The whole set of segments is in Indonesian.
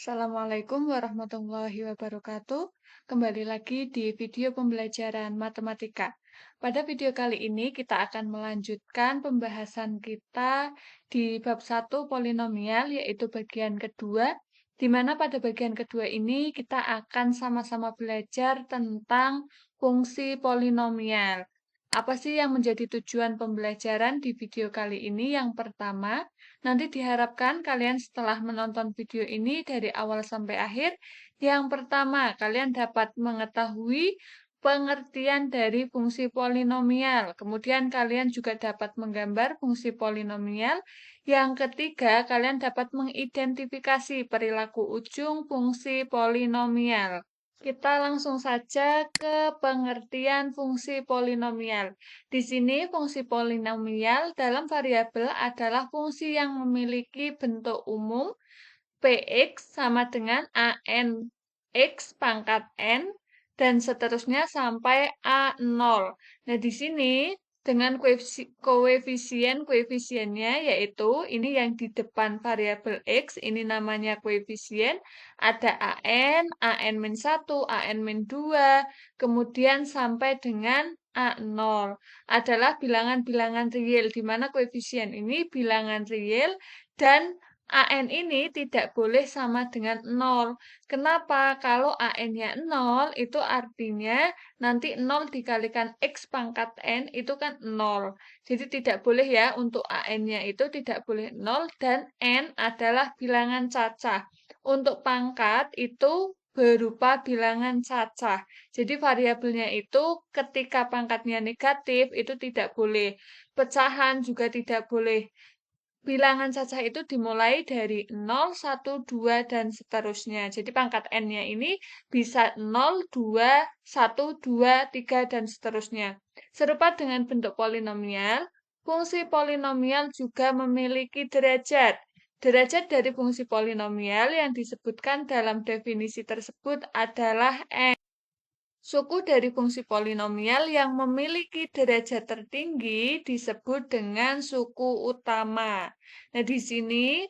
Assalamualaikum warahmatullahi wabarakatuh. Kembali lagi di video pembelajaran matematika. Pada video kali ini kita akan melanjutkan pembahasan kita di bab 1 polinomial yaitu bagian kedua, di mana pada bagian kedua ini kita akan sama-sama belajar tentang fungsi polinomial. Apa sih yang menjadi tujuan pembelajaran di video kali ini? Yang pertama, nanti diharapkan kalian setelah menonton video ini dari awal sampai akhir, yang pertama kalian dapat mengetahui pengertian dari fungsi polinomial. Kemudian kalian juga dapat menggambar fungsi polinomial. Yang ketiga, kalian dapat mengidentifikasi perilaku ujung fungsi polinomial. Kita langsung saja ke pengertian fungsi polinomial. Di sini fungsi polinomial dalam variabel adalah fungsi yang memiliki bentuk umum Px sama dengan AN X pangkat N dan seterusnya sampai A0. Nah, di sini dengan koefisien-koefisiennya yaitu ini yang di depan variabel X, ini namanya koefisien, ada AN, AN-1, AN-2, kemudian sampai dengan A0 adalah bilangan-bilangan real, di mana koefisien ini bilangan real dan AN ini tidak boleh sama dengan 0. Kenapa? Kalau AN-nya 0, itu artinya nanti 0 dikalikan X pangkat N itu kan 0. Jadi tidak boleh ya, untuk AN-nya itu tidak boleh 0 dan N adalah bilangan cacah. Untuk pangkat itu berupa bilangan cacah. Jadi variabelnya itu ketika pangkatnya negatif itu tidak boleh. Pecahan juga tidak boleh. Bilangan cacah itu dimulai dari 0, 1, 2, dan seterusnya. Jadi pangkat N-nya ini bisa 0, 2, 1, 2, 3, dan seterusnya. Serupa dengan bentuk polinomial, fungsi polinomial juga memiliki derajat. Derajat dari fungsi polinomial yang disebutkan dalam definisi tersebut adalah N. Suku dari fungsi polinomial yang memiliki derajat tertinggi disebut dengan suku utama. Nah, di sini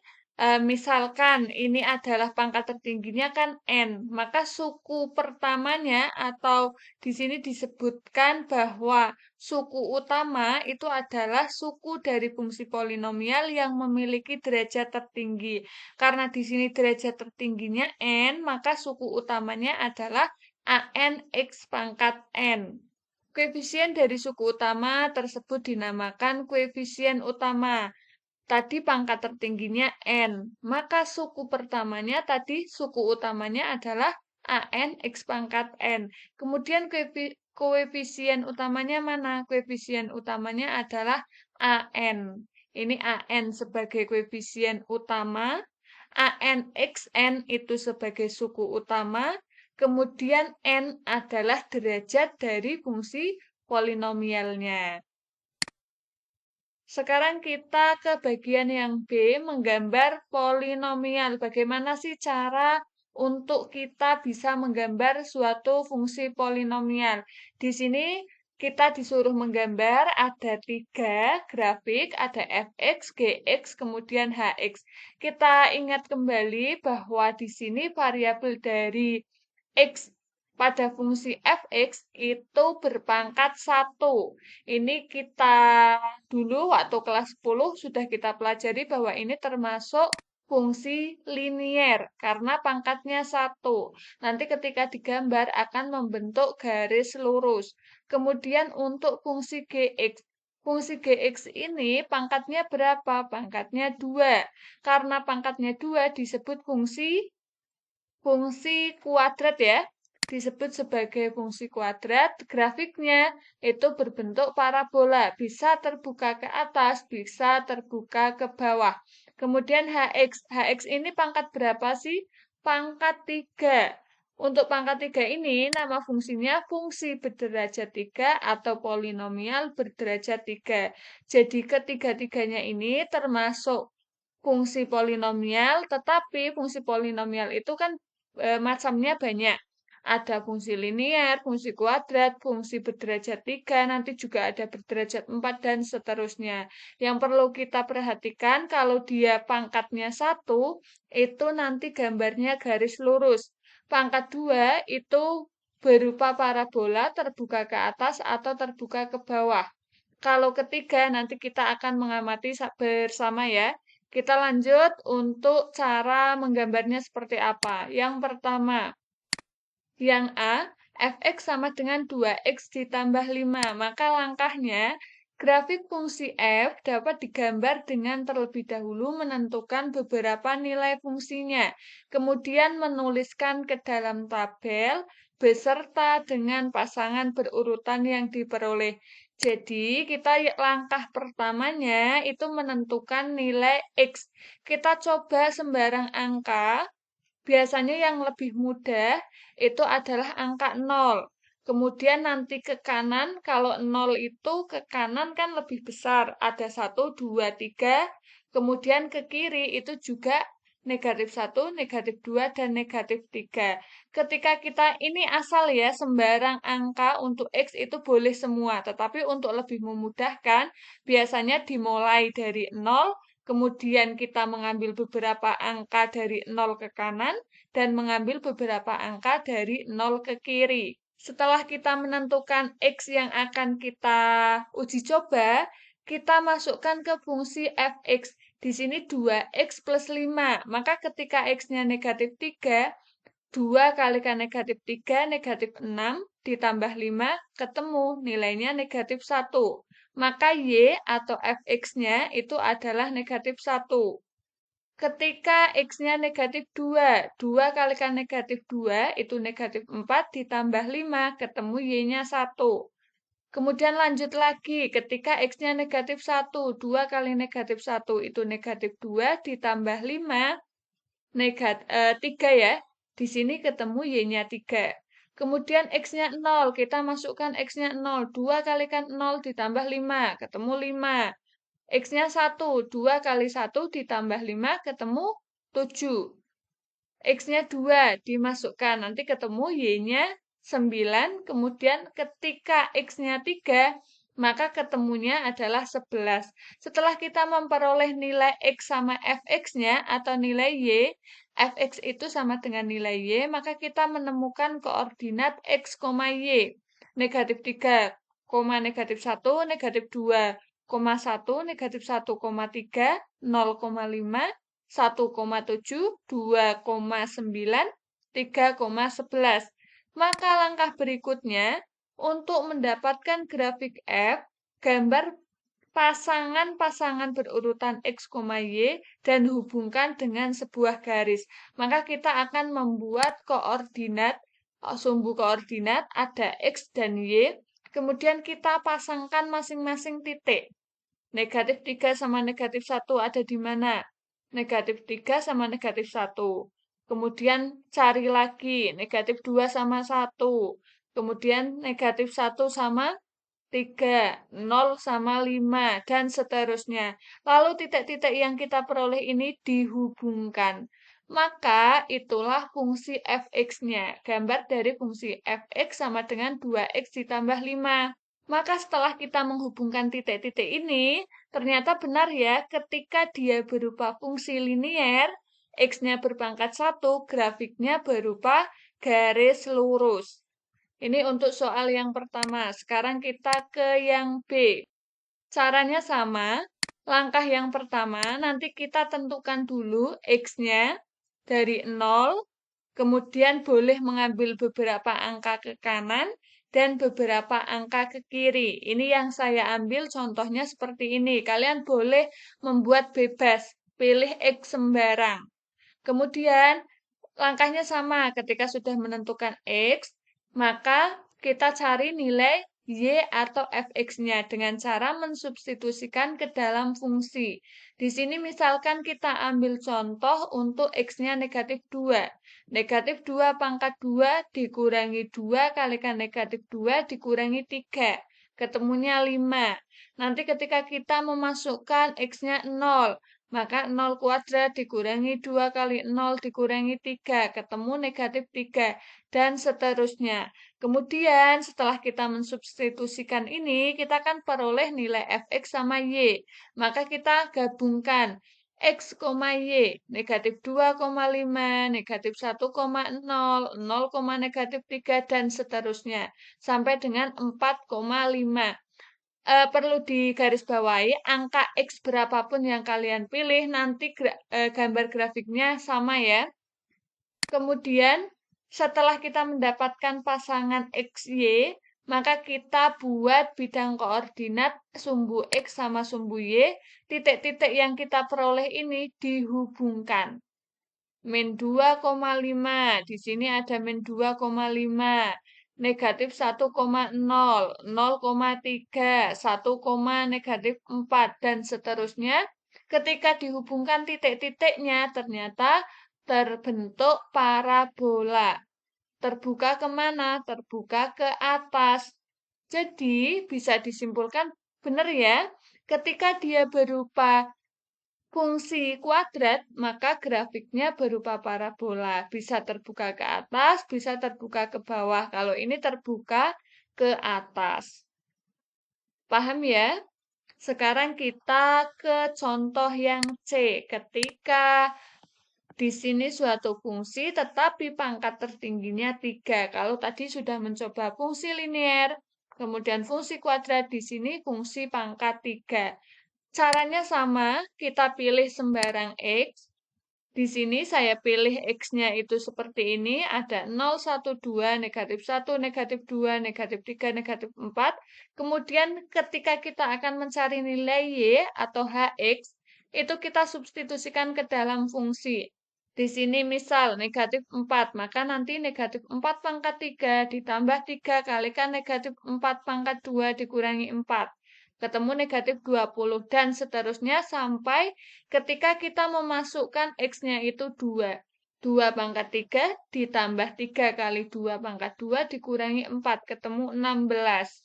misalkan ini adalah pangkat tertingginya kan N, maka suku pertamanya atau di sini disebutkan bahwa suku utama itu adalah suku dari fungsi polinomial yang memiliki derajat tertinggi. Karena di sini derajat tertingginya N, maka suku utamanya adalah AN X pangkat N. Koefisien dari suku utama tersebut dinamakan koefisien utama. Tadi pangkat tertingginya N. Maka suku pertamanya tadi suku utamanya adalah AN X pangkat N. Kemudian koefisien utamanya mana? Koefisien utamanya adalah AN. Ini AN sebagai koefisien utama. AN XN itu sebagai suku utama. Kemudian N adalah derajat dari fungsi polinomialnya. Sekarang kita ke bagian yang B, menggambar polinomial. Bagaimana sih cara untuk kita bisa menggambar suatu fungsi polinomial? Di sini kita disuruh menggambar ada 3 grafik, ada fx, gx, kemudian hx. Kita ingat kembali bahwa di sini variabel dari x pada fungsi fx itu berpangkat 1. Ini kita dulu waktu kelas 10 sudah kita pelajari bahwa ini termasuk fungsi linier karena pangkatnya 1. Nanti ketika digambar akan membentuk garis lurus. Kemudian untuk fungsi gx. Fungsi gx ini pangkatnya berapa? Pangkatnya 2. Karena pangkatnya 2 disebut fungsi kuadrat ya, disebut sebagai fungsi kuadrat. Grafiknya itu berbentuk parabola, bisa terbuka ke atas, bisa terbuka ke bawah. Kemudian hx ini pangkat berapa sih? Pangkat 3. Untuk pangkat 3 ini nama fungsinya fungsi berderajat 3 atau polinomial berderajat 3. Jadi ketiga-tiganya ini termasuk fungsi polinomial, tetapi fungsi polinomial itu kan macamnya banyak. Ada fungsi linier, fungsi kuadrat, fungsi berderajat 3, nanti juga ada berderajat 4, dan seterusnya. Yang perlu kita perhatikan, kalau dia pangkatnya 1, itu nanti gambarnya garis lurus. Pangkat 2 itu berupa parabola terbuka ke atas atau terbuka ke bawah. Kalau ketiga, nanti kita akan mengamati bersama ya. Kita lanjut untuk cara menggambarnya seperti apa. Yang pertama, yang A, fx sama dengan 2x ditambah 5. Maka langkahnya, grafik fungsi f dapat digambar dengan terlebih dahulu menentukan beberapa nilai fungsinya. Kemudian menuliskan ke dalam tabel beserta dengan pasangan berurutan yang diperoleh. Jadi, kita langkah pertamanya itu menentukan nilai x. Kita coba sembarang angka. Biasanya yang lebih mudah itu adalah angka 0. Kemudian nanti ke kanan, kalau 0 itu ke kanan kan lebih besar. Ada 1, 2, 3. Kemudian ke kiri itu juga negatif 1, negatif 2, dan negatif 3. Ketika kita ini asal ya, sembarang angka untuk X itu boleh semua. Tetapi untuk lebih memudahkan, biasanya dimulai dari 0, kemudian kita mengambil beberapa angka dari 0 ke kanan, dan mengambil beberapa angka dari 0 ke kiri. Setelah kita menentukan X yang akan kita uji coba, kita masukkan ke fungsi fx. Di sini 2x plus 5. Maka ketika x-nya negatif 3, 2 kalikan negatif 3, negatif 6, ditambah 5, ketemu nilainya negatif 1. Maka Y atau fx-nya itu adalah negatif 1. Ketika X-nya negatif 2, 2 kalikan negatif 2 itu negatif 4 ditambah 5, ketemu Y-nya 1. Kemudian lanjut lagi, ketika X-nya negatif 1, 2 kali negatif 1 itu negatif 2 ditambah 5, 3 ya. Di sini ketemu Y-nya 3. Kemudian X-nya 0, kita masukkan X-nya 0, 2 kalikan 0 ditambah 5, ketemu 5. X-nya 1, 2 kali 1 ditambah 5 ketemu 7. X-nya 2 dimasukkan, nanti ketemu Y-nya 9. Kemudian ketika X-nya 3, maka ketemunya adalah 11. Setelah kita memperoleh nilai X sama Fx-nya atau nilai Y, Fx itu sama dengan nilai Y, maka kita menemukan koordinat X, Y. Negatif 3, negatif 1, negatif 2, 1, negatif 1,3, 0,5, 1,7, 2,9, 3,11. Maka langkah berikutnya, untuk mendapatkan grafik F, gambar pasangan-pasangan berurutan X, Y, dan hubungkan dengan sebuah garis. Maka kita akan membuat koordinat, sumbu koordinat, ada X dan Y, kemudian kita pasangkan masing-masing titik. Negatif 3 sama negatif 1 ada di mana? Negatif 3 sama negatif 1. Kemudian cari lagi, negatif 2 sama 1. Kemudian negatif 1 sama 3, 0 sama 5, dan seterusnya. Lalu titik-titik yang kita peroleh ini dihubungkan. Maka itulah fungsi fx-nya. Gambar dari fungsi fx sama dengan 2x ditambah 5. Maka setelah kita menghubungkan titik-titik ini, ternyata benar ya, ketika dia berupa fungsi linier, x-nya berpangkat 1, grafiknya berupa garis lurus. Ini untuk soal yang pertama. Sekarang kita ke yang B. Caranya sama. Langkah yang pertama, nanti kita tentukan dulu X-nya dari 0, kemudian boleh mengambil beberapa angka ke kanan, dan beberapa angka ke kiri. Ini yang saya ambil contohnya seperti ini. Kalian boleh membuat bebas, pilih X sembarang. Kemudian langkahnya sama, ketika sudah menentukan X, maka kita cari nilai Y atau fx-nya dengan cara mensubstitusikan ke dalam fungsi. Di sini misalkan kita ambil contoh untuk X-nya negatif 2. Negatif 2 pangkat 2 dikurangi 2 kalikan negatif 2 dikurangi 3. Ketemunya 5. Nanti ketika kita memasukkan X-nya 0, Maka 0 kuadrat dikurangi 2 kali 0 dikurangi 3, ketemu negatif 3, dan seterusnya. Kemudian setelah kita mensubstitusikan ini, kita kan peroleh nilai fx sama y. Maka kita gabungkan x, y, negatif 2,5, negatif 1,0, 0, negatif 3, dan seterusnya. Sampai dengan 4,5. Perlu digarisbawahi, angka X berapapun yang kalian pilih, nanti gambar grafiknya sama ya. Kemudian, setelah kita mendapatkan pasangan X, Y, maka kita buat bidang koordinat sumbu X sama sumbu Y, titik-titik yang kita peroleh ini dihubungkan. Min 2,5, di sini ada min 2,5, negatif 1,0, 0,3, 1, negatif 4, dan seterusnya. Ketika dihubungkan titik-titiknya, ternyata terbentuk parabola. Terbuka kemana? Terbuka ke atas. Jadi, bisa disimpulkan, benar ya, ketika dia berupa fungsi kuadrat, maka grafiknya berupa parabola. Bisa terbuka ke atas, bisa terbuka ke bawah. Kalau ini terbuka ke atas. Paham ya? Sekarang kita ke contoh yang C. Ketika di sini suatu fungsi, tetapi pangkat tertingginya 3. Kalau tadi sudah mencoba fungsi linear, kemudian fungsi kuadrat, di sini fungsi pangkat 3. Caranya sama, kita pilih sembarang X. Di sini saya pilih X-nya itu seperti ini, ada 0, 1, 2, negatif 1, negatif 2, negatif 3, negatif 4. Kemudian ketika kita akan mencari nilai Y atau HX, itu kita substitusikan ke dalam fungsi. Di sini misal negatif 4, maka nanti negatif 4 pangkat 3 ditambah 3 kalikan negatif 4 pangkat 2 dikurangi 4. Ketemu negatif 20, dan seterusnya sampai ketika kita memasukkan X-nya itu 2. 2 pangkat 3 ditambah 3 kali 2 pangkat 2 dikurangi 4, ketemu 16.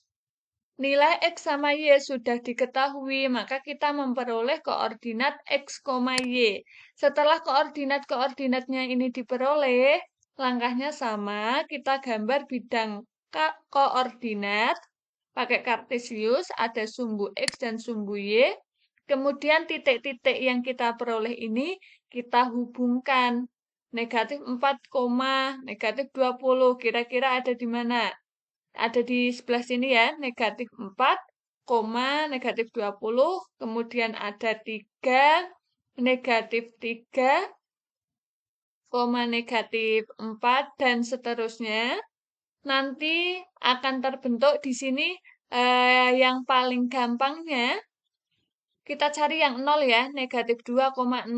Nilai X sama Y sudah diketahui, maka kita memperoleh koordinat X, Y. Setelah koordinat-koordinatnya ini diperoleh, langkahnya sama, kita gambar bidang koordinat, pakai kartesius, ada sumbu X dan sumbu Y. Kemudian titik-titik yang kita peroleh ini kita hubungkan. Negatif 4, negatif 20, kira-kira ada di mana? Ada di sebelah sini ya, negatif 4, negatif 20, kemudian ada 3, negatif 3, negatif 4, dan seterusnya. Nanti akan terbentuk di sini yang paling gampangnya, kita cari yang 0 ya, negatif 2,0.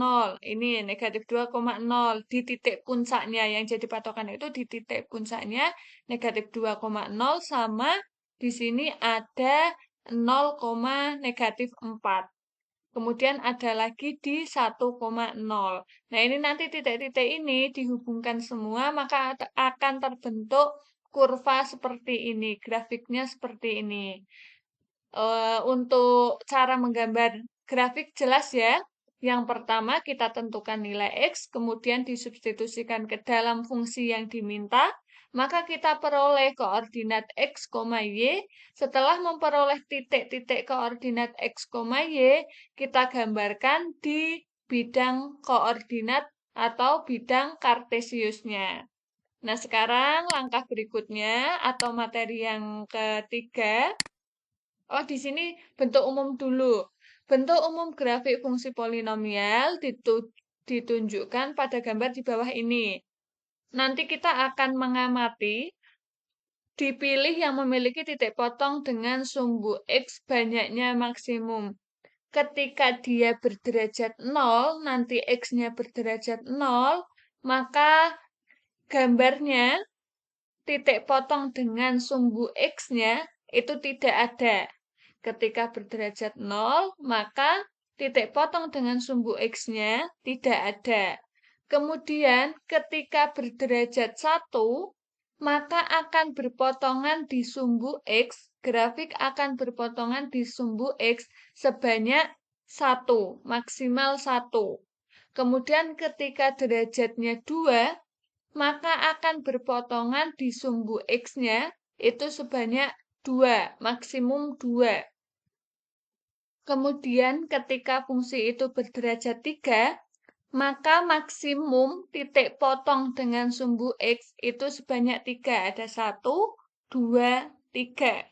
Ini negatif 2,0 di titik puncaknya, yang jadi patokan itu di titik puncaknya, negatif 2,0 sama di sini ada 0, negatif 4. Kemudian ada lagi di 1,0. Nah, ini nanti titik-titik ini dihubungkan semua, maka akan terbentuk kurva seperti ini, grafiknya seperti ini. Untuk cara menggambar grafik jelas ya. Yang pertama kita tentukan nilai X, kemudian disubstitusikan ke dalam fungsi yang diminta, maka kita peroleh koordinat X, Y. Setelah memperoleh titik-titik koordinat X, Y, kita gambarkan di bidang koordinat atau bidang kartesiusnya. Nah, sekarang langkah berikutnya atau materi yang ketiga. Oh, di sini bentuk umum dulu. Bentuk umum grafik fungsi polinomial ditunjukkan pada gambar di bawah ini. Nanti kita akan mengamati dipilih yang memiliki titik potong dengan sumbu X banyaknya maksimum. Ketika dia berderajat 0, nanti X-nya berderajat 0, maka gambarnya titik potong dengan sumbu X-nya itu tidak ada. Ketika berderajat 0, maka titik potong dengan sumbu X-nya tidak ada. Kemudian ketika berderajat 1, maka akan berpotongan di sumbu X, grafik akan berpotongan di sumbu X sebanyak 1, maksimal 1. Kemudian ketika derajatnya 2, maka akan berpotongan di sumbu X-nya itu sebanyak 2, maksimum 2. Kemudian ketika fungsi itu berderajat 3, maka maksimum titik potong dengan sumbu X itu sebanyak 3. Ada 1, 2, 3.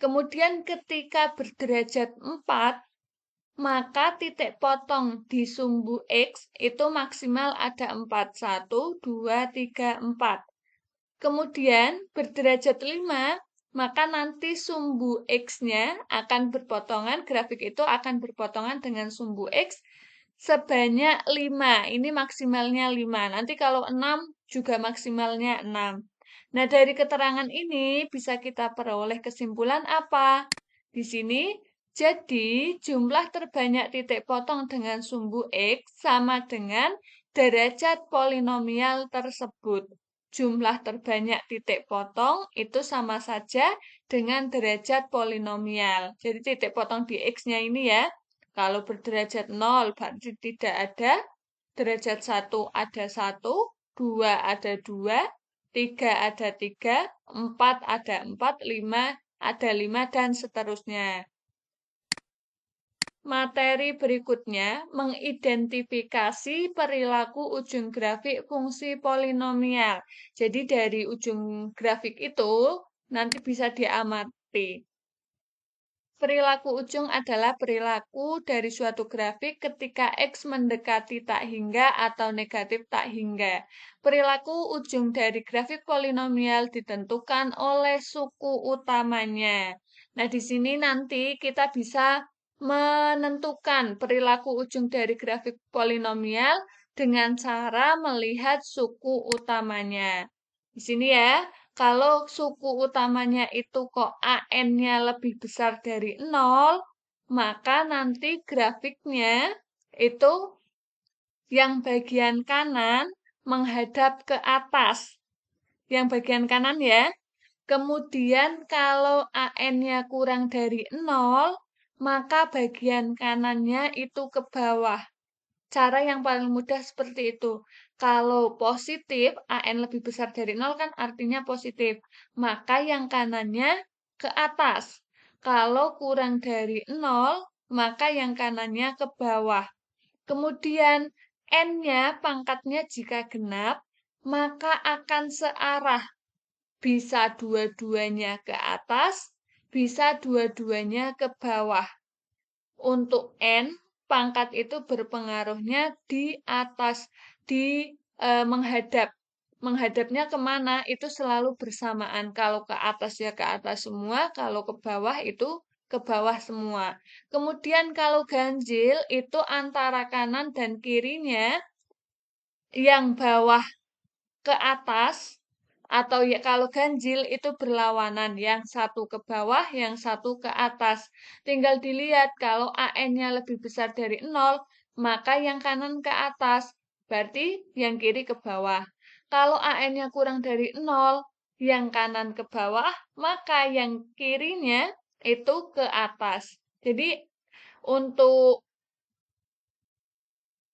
Kemudian ketika berderajat 4, maka titik potong di sumbu X itu maksimal ada 4. 1, 2, 3, 4. Kemudian berderajat 5, maka nanti sumbu X-nya akan berpotongan, grafik itu akan berpotongan dengan sumbu X sebanyak 5. Ini maksimalnya 5. Nanti kalau 6 juga maksimalnya 6. Nah, dari keterangan ini bisa kita peroleh kesimpulan apa? Di sini, jadi jumlah terbanyak titik potong dengan sumbu X sama dengan derajat polinomial tersebut. Jumlah terbanyak titik potong itu sama saja dengan derajat polinomial. Jadi titik potong di X-nya ini ya, kalau berderajat 0 berarti tidak ada, derajat 1 ada 1, 2 ada 2, 3 ada 3, 4 ada 4, 5 ada 5, dan seterusnya. Materi berikutnya mengidentifikasi perilaku ujung grafik fungsi polinomial. Jadi dari ujung grafik itu nanti bisa diamati. Perilaku ujung adalah perilaku dari suatu grafik ketika X mendekati tak hingga atau negatif tak hingga. Perilaku ujung dari grafik polinomial ditentukan oleh suku utamanya. Nah, di sini nanti kita bisa menentukan perilaku ujung dari grafik polinomial dengan cara melihat suku utamanya. Di sini ya, kalau suku utamanya itu kok AN-nya lebih besar dari 0, maka nanti grafiknya itu yang bagian kanan menghadap ke atas. Yang bagian kanan ya. Kemudian kalau AN-nya kurang dari 0, maka bagian kanannya itu ke bawah. Cara yang paling mudah seperti itu. Kalau positif, AN lebih besar dari 0 kan artinya positif. Maka yang kanannya ke atas. Kalau kurang dari 0, maka yang kanannya ke bawah. Kemudian N-nya, pangkatnya jika genap, maka akan searah. Bisa dua-duanya ke atas, bisa dua-duanya ke bawah. Untuk N, pangkat itu berpengaruhnya di atas, menghadap. Menghadapnya kemana? Itu selalu bersamaan. Kalau ke atas ya ke atas semua, kalau ke bawah itu ke bawah semua. Kemudian kalau ganjil itu antara kanan dan kirinya, yang bawah ke atas, atau ya kalau ganjil itu berlawanan, yang satu ke bawah, yang satu ke atas. Tinggal dilihat kalau AN-nya lebih besar dari 0, maka yang kanan ke atas, berarti yang kiri ke bawah. Kalau AN-nya kurang dari 0, yang kanan ke bawah, maka yang kirinya itu ke atas. Jadi untuk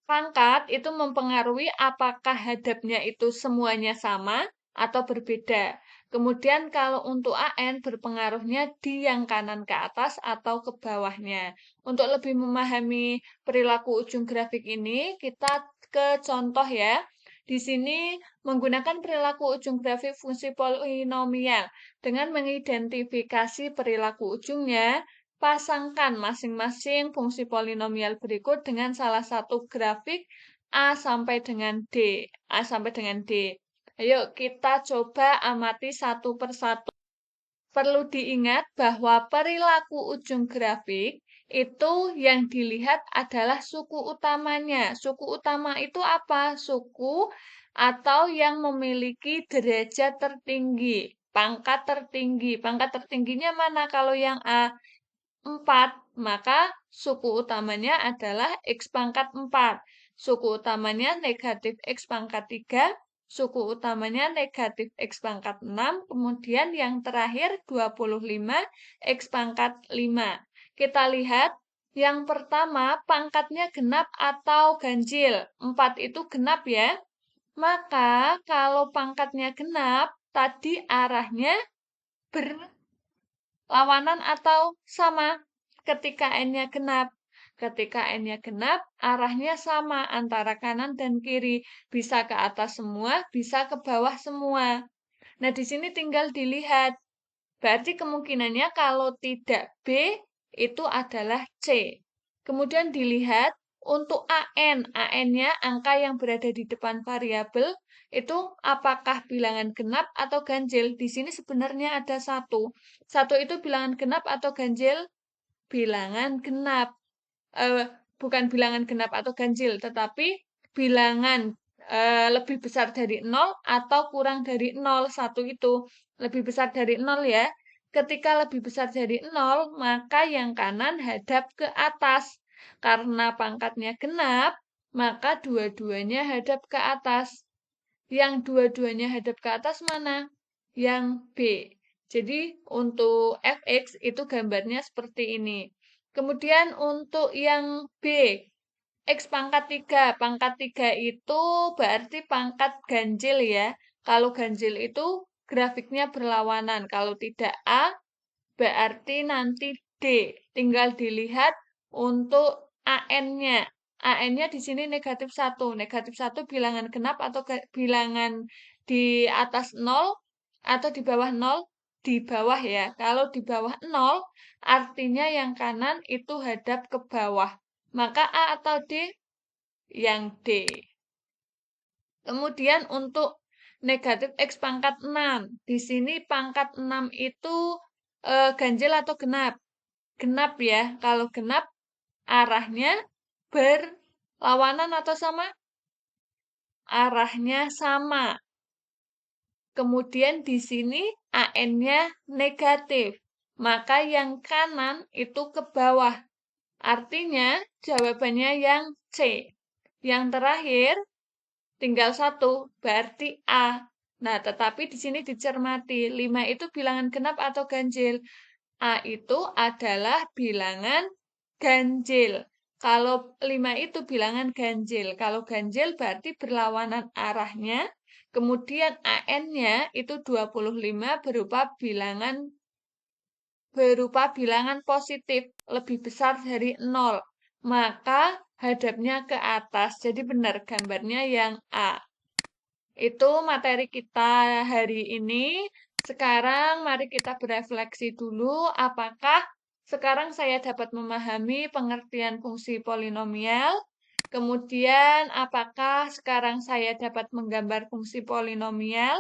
pangkat itu mempengaruhi apakah hadapnya itu semuanya sama atau berbeda. Kemudian kalau untuk AN berpengaruhnya di yang kanan ke atas atau ke bawahnya. Untuk lebih memahami perilaku ujung grafik ini, kita ke contoh ya. Di sini menggunakan perilaku ujung grafik fungsi polinomial dengan mengidentifikasi perilaku ujungnya. Pasangkan masing-masing fungsi polinomial berikut dengan salah satu grafik A sampai dengan D. A sampai dengan D. Ayo kita coba amati satu persatu. Perlu diingat bahwa perilaku ujung grafik itu yang dilihat adalah suku utamanya. Suku utama itu apa? Suku atau yang memiliki derajat tertinggi, pangkat tertinggi. Pangkat tertingginya mana kalau yang A? 4, maka suku utamanya adalah X pangkat 4. Suku utamanya negatif X pangkat 3, suku utamanya negatif X pangkat 6, kemudian yang terakhir 25 X pangkat 5. Kita lihat Yang pertama, pangkatnya genap atau ganjil. 4 itu genap ya. Maka kalau pangkatnya genap, tadi arahnya berlawanan atau sama ketika N-nya genap. Ketika N-nya genap, arahnya sama antara kanan dan kiri. Bisa ke atas semua, bisa ke bawah semua. Nah, di sini tinggal dilihat. Berarti kemungkinannya kalau tidak B, itu adalah C. Kemudian dilihat untuk AN-nya angka yang berada di depan variabel, itu apakah bilangan genap atau ganjil? Di sini sebenarnya ada satu. Satu itu bilangan genap atau ganjil? Bilangan genap. Eh, bukan bilangan genap atau ganjil, tetapi bilangan lebih besar dari 0 atau kurang dari 0. Satu itu lebih besar dari 0 ya. Ketika lebih besar dari 0, maka yang kanan hadap ke atas. Karena pangkatnya genap, maka dua-duanya hadap ke atas. Yang dua-duanya hadap ke atas mana? Yang B. Jadi untuk fx itu gambarnya seperti ini. Kemudian untuk yang B, X pangkat 3. Pangkat 3 itu berarti pangkat ganjil ya. Kalau ganjil itu grafiknya berlawanan. Kalau tidak A, berarti nanti D. Tinggal dilihat untuk AN-nya. AN-nya di sini negatif 1. Negatif 1 bilangan genap atau bilangan di atas 0 atau di bawah 0? Di bawah ya. Kalau di bawah 0, artinya yang kanan itu hadap ke bawah. Maka A atau D? Yang D. Kemudian untuk negatif X pangkat 6. Di sini pangkat 6 itu ganjil atau genap? Genap ya. Kalau genap arahnya berlawanan atau sama? Arahnya sama. Kemudian di sini AN-nya negatif. Maka yang kanan itu ke bawah. Artinya jawabannya yang C. Yang terakhir tinggal satu, berarti A. Nah, tetapi di sini dicermati, 5 itu bilangan genap atau ganjil? A itu adalah bilangan ganjil. Kalau 5 itu bilangan ganjil. Kalau ganjil berarti berlawanan arahnya. Kemudian AN-nya itu 25 berupa bilangan positif, lebih besar dari 0. Maka hadapnya ke atas. Jadi benar gambarnya yang A. Itu materi kita hari ini. Sekarang mari kita berefleksi dulu apakah sekarang saya dapat memahami pengertian fungsi polinomial. Kemudian apakah sekarang saya dapat menggambar fungsi polinomial.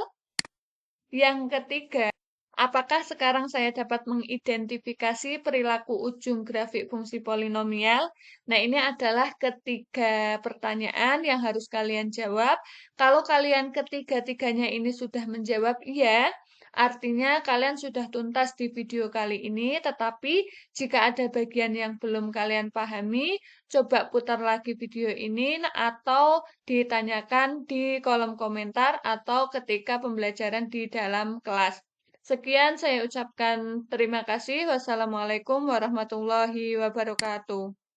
Yang ketiga, apakah sekarang saya dapat mengidentifikasi perilaku ujung grafik fungsi polinomial? Nah, ini adalah ketiga pertanyaan yang harus kalian jawab. Kalau kalian ketiga-tiganya ini sudah menjawab iya, artinya kalian sudah tuntas di video kali ini. Tetapi jika ada bagian yang belum kalian pahami, coba putar lagi video ini atau ditanyakan di kolom komentar atau ketika pembelajaran di dalam kelas. Sekian saya ucapkan terima kasih. Wassalamualaikum warahmatullahi wabarakatuh.